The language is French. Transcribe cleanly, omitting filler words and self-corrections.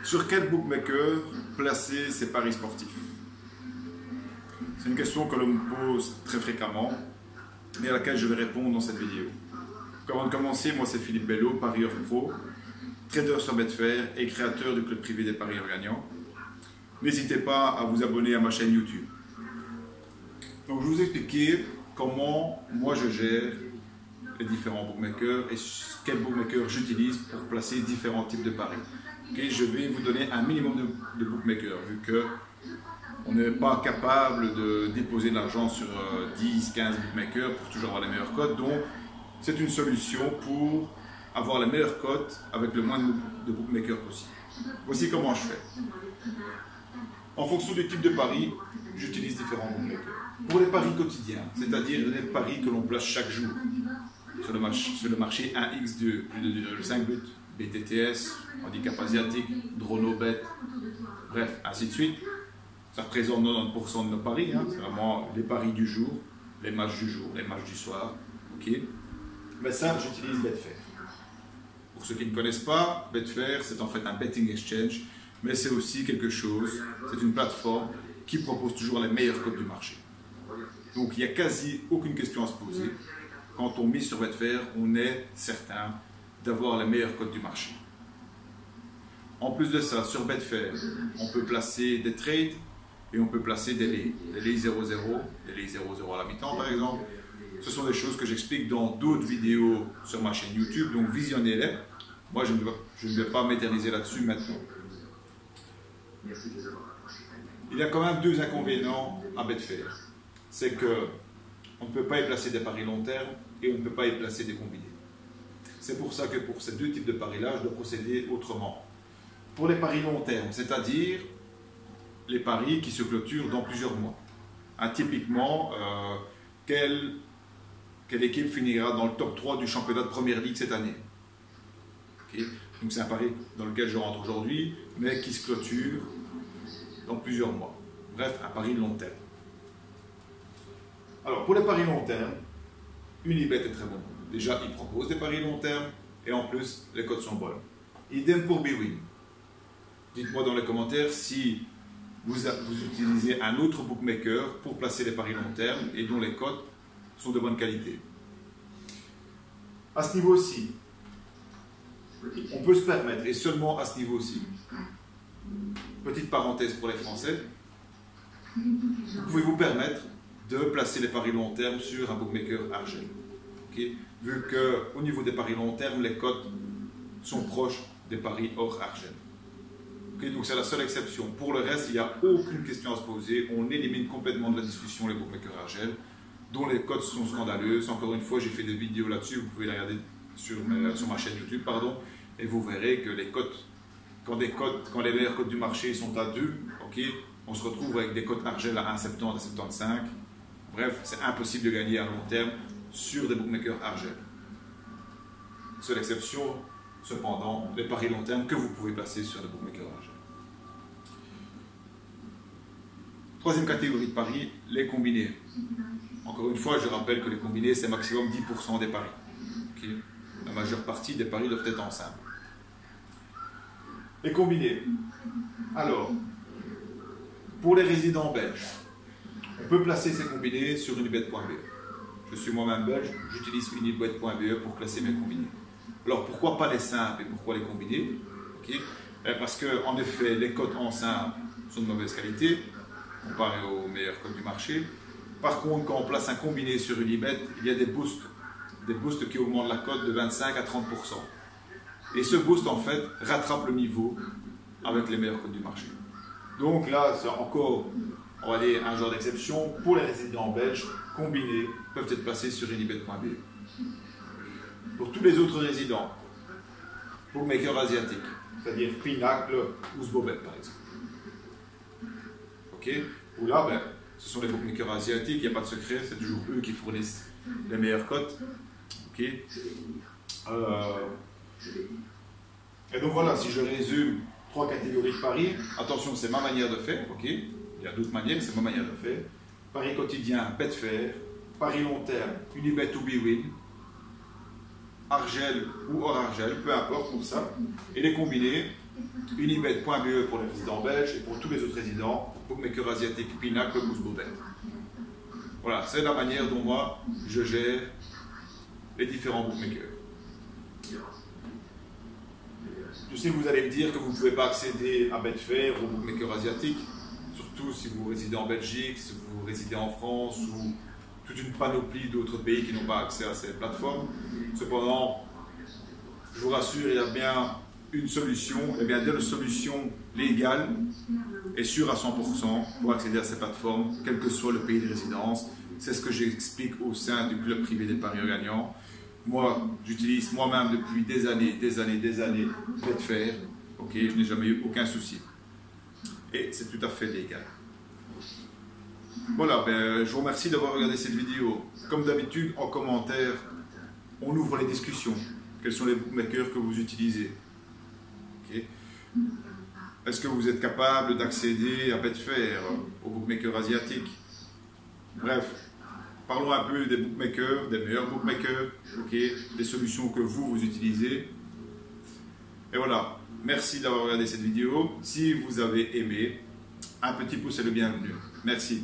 Sur quel bookmaker placer ses paris sportifs? C'est une question que l'on me pose très fréquemment et à laquelle je vais répondre dans cette vidéo. Avant de commencer, moi c'est Philippe Bello, parieur pro, trader sur Betfair et créateur du club privé des parieurs gagnants. N'hésitez pas à vous abonner à ma chaîne YouTube. Donc je vais vous expliquer comment moi je gère les différents bookmakers et quel bookmaker j'utilise pour placer différents types de paris. Okay, je vais vous donner un minimum de bookmakers vu que on n'est pas capable de déposer de l'argent sur 10-15 bookmakers pour toujours avoir les meilleures cotes. Donc c'est une solution pour avoir les meilleures cotes avec le moins de bookmakers possible. Voici comment je fais. En fonction du type de pari, j'utilise différents bookmakers. Pour les paris quotidiens, c'est-à-dire les paris que l'on place chaque jour, sur le marché 1x2, plus de 5 buts, BTTS, handicap asiatique, Dronobet, bref, ainsi de suite. Ça représente 90% de nos paris, hein. C'est vraiment les paris du jour, les matchs du jour, les matchs du soir. Okay. Mais ça, j'utilise Betfair. Pour ceux qui ne connaissent pas, Betfair, c'est en fait un betting exchange, mais c'est aussi quelque chose, c'est une plateforme qui propose toujours les meilleures cotes du marché. Donc il n'y a quasi aucune question à se poser. Quand on mise sur Betfair, on est certain d'avoir les meilleures cotes du marché. En plus de ça, sur Betfair, on peut placer des trades et on peut placer des lays. Des lays 0-0, des lays 0-0 à la mi-temps par exemple. Ce sont des choses que j'explique dans d'autres vidéos sur ma chaîne YouTube, donc visionnez-les. Moi, je ne vais pas m'éterniser là-dessus maintenant. Il y a quand même deux inconvénients à Betfair. C'est que on ne peut pas y placer des paris long terme et on ne peut pas y placer des combinés. C'est pour ça que pour ces deux types de paris-là, je dois procéder autrement. Pour les paris long terme, c'est-à-dire les paris qui se clôturent dans plusieurs mois. Typiquement, quelle équipe finira dans le top 3 du championnat de Première Ligue cette année. Okay. Donc c'est un pari dans lequel je rentre aujourd'hui, mais qui se clôture dans plusieurs mois. Bref, un pari de long terme. Alors, pour les paris long terme, Unibet est très bon. Déjà, il propose des paris long terme et en plus, les cotes sont bonnes. Idem pour Bwin. Dites-moi dans les commentaires si vous utilisez un autre bookmaker pour placer les paris long terme et dont les cotes sont de bonne qualité. À ce niveau-ci, on peut se permettre, et seulement à ce niveau-ci, petite parenthèse pour les Français, vous pouvez vous permettre de placer les paris long terme sur un bookmaker Argel. Okay. Vu qu'au niveau des paris long terme, les cotes sont proches des paris hors Argel. Okay. Donc c'est la seule exception. Pour le reste, il n'y a aucune question à se poser. On élimine complètement de la discussion les bookmakers Argel, dont les cotes sont scandaleuses. Encore une fois, j'ai fait des vidéos là-dessus. Vous pouvez les regarder sur ma chaîne YouTube, pardon, et vous verrez que les cotes, quand les meilleures cotes du marché sont à 2, okay, on se retrouve avec des cotes Argel à 1,70, à 75. Bref, c'est impossible de gagner à long terme sur des bookmakers Argel. Seule exception, cependant, les paris long terme que vous pouvez placer sur des bookmakers Argel. Troisième catégorie de paris, les combinés. Encore une fois, je rappelle que les combinés, c'est maximum 10% des paris. Okay. La majeure partie des paris doivent être ensemble. Les combinés. Alors, pour les résidents belges, on peut placer ces combinés sur unibet.be. Je suis moi-même belge, j'utilise unibet.be pour classer mes combinés. Alors pourquoi pas les simples et pourquoi les combinés? Okay. Parce que en effet, les cotes en simple sont de mauvaise qualité, comparé aux meilleures cotes du marché. Par contre, quand on place un combiné sur Unibet, il y a des boosts qui augmentent la cote de 25 à 30%. Et ce boost, en fait, rattrape le niveau avec les meilleures cotes du marché. Donc là, c'est encore, on va dire, un genre d'exception. Pour les résidents belges, combinés peuvent être placés sur unibet.be. Pour tous les autres résidents, bookmakers asiatiques, c'est-à-dire Pinacle ou Sbobet, par exemple. Ok. Où là, ben, ce sont les bookmakers asiatiques, il n'y a pas de secret, c'est toujours eux qui fournissent les meilleures cotes. Okay. Et donc voilà, si je résume 3 catégories de paris, attention, c'est ma manière de faire, ok. Il y a d'autres manières, c'est ma manière de faire. Paris quotidien, Betfair, paris long terme, Unibet ou Bwin, Argel ou hors Argel, peu importe pour ça. Et les combinés, Unibet.be pour les résidents belges et pour tous les autres résidents, bookmaker asiatique, Pinacle, Boostbobet. Voilà, c'est la manière dont moi je gère les différents bookmakers. Je sais que vous allez me dire que vous ne pouvez pas accéder à Betfair ou bookmaker asiatique, surtout si vous résidez en Belgique, si vous résidez en France ou toute une panoplie d'autres pays qui n'ont pas accès à ces plateformes. Cependant, je vous rassure, il y a bien une solution, il y a bien deux solutions légales et sûres à 100% pour accéder à ces plateformes, quel que soit le pays de résidence. C'est ce que j'explique au sein du club privé des paris gagnants. Moi, j'utilise moi-même depuis des années Betfair. Ok, je n'ai jamais eu aucun souci. Et c'est tout à fait légal. Voilà, je vous remercie d'avoir regardé cette vidéo. Comme d'habitude, en commentaire, on ouvre les discussions. Quels sont les bookmakers que vous utilisez? Okay. Est-ce que vous êtes capable d'accéder à Betfair, aux bookmakers asiatiques? Bref, parlons un peu des bookmakers, des meilleurs bookmakers, okay, des solutions que vous utilisez. Et voilà, merci d'avoir regardé cette vidéo. Si vous avez aimé, un petit pouce est le bienvenu. Merci.